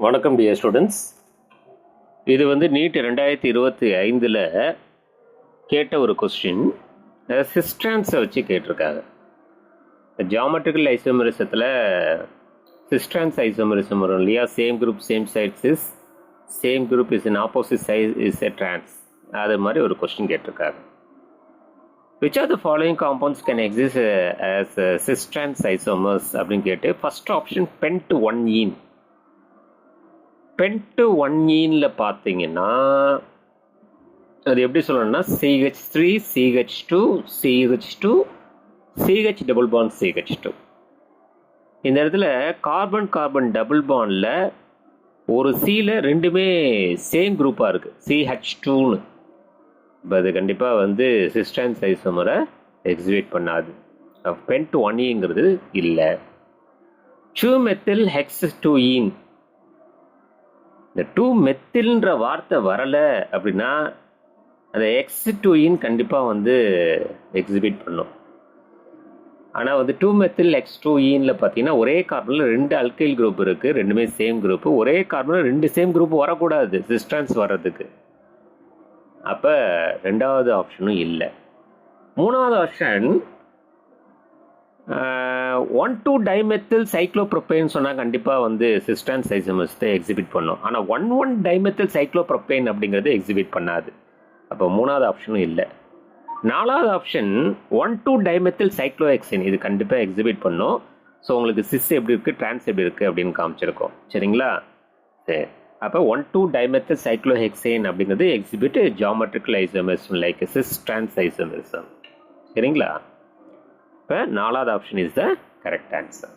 வணக்கம் dear students. இது வந்து நீட் 2025 கேட்ட ஒரு கொஸ்டின். சிஸ்ட்ரான்ஸை வச்சு கேட்டிருக்காங்க. ஜியாமெட்ரிக்கல் ஐசோமெரிசத்தில் சிஸ்ட்ரான்ஸ் ஐசோமெரிசம் வரும் இல்லையா? Same group same sides is same group is in opposite side is a trans. அது மாதிரி ஒரு கொஸ்டின் கேட்டிருக்காங்க. Which of the following compounds can exist as cistrans isomers அப்படின்னு கேட்டு ஃபர்ஸ்ட் ஆப்ஷன் pent1ene. pent1ene பார்த்தீங்கன்னா அது எப்படி சொல்லணும்னா CH3 CH2 CH2 CH double bond CH2. இந்த இடத்துல கார்பன் கார்பன் டபுள் பாண்டில் ஒரு சியில் ரெண்டுமே சேம் குரூப்பாக இருக்குது, CH2ன்னு. இப்போ அது கண்டிப்பாக வந்து சிஸ்ட்ரான்ஸ் ஐசோமரை எக்ஸிபிட் பண்ணாது. pent1eங்கிறது இல்லை. 2-methyl hex2ene. இந்த 2-methylன்ற வார்த்தை வரலை அப்படின்னா அந்த X2ene கண்டிப்பாக வந்து எக்ஸிபிட் பண்ணும். ஆனால் வந்து 2-methyl X2ene பார்த்தீங்கன்னா ஒரே கார்பனில் 2 அல்கைல் குரூப் இருக்குது, ரெண்டுமே சேம் குரூப்பு. ஒரே கார்பனில் 2 சேம் குரூப் வரக்கூடாது சிஸ்ட்ரான்ஸ் வர்றதுக்கு. அப்போ ரெண்டாவது ஆப்ஷனும் இல்லை. மூணாவது ஆப்ஷன் 1,2-dimethyl cyclopropane சொன்னால் கண்டிப்பாக வந்து சிஸ்ட்ரான்ஸ் ஐசோமர்ஸை எக்ஸிபிட் பண்ணும். ஆனால் 1,1-dimethyl cyclopropane அப்படிங்கிறது எக்ஸிபிட் பண்ணாது. அப்போ மூணாவது ஆப்ஷனும் இல்லை. நாலாவது ஆப்ஷன் 1,2-dimethyl cyclohexane. இது கண்டிப்பாக எக்ஸிபிட் பண்ணும். ஸோ உங்களுக்கு சிஸ் எப்படி இருக்குது, ட்ரான்ஸ் எப்படி இருக்குது அப்படின்னு காமிச்சிருக்கோம். சரிங்களா? சரி. அப்போ 1,2-dimethyl cyclohexane அப்படிங்கிறது exhibit geometrical isomerism like cis trans isomerism. சரிங்களா? இப்போ நாலாவது option is the correct answer.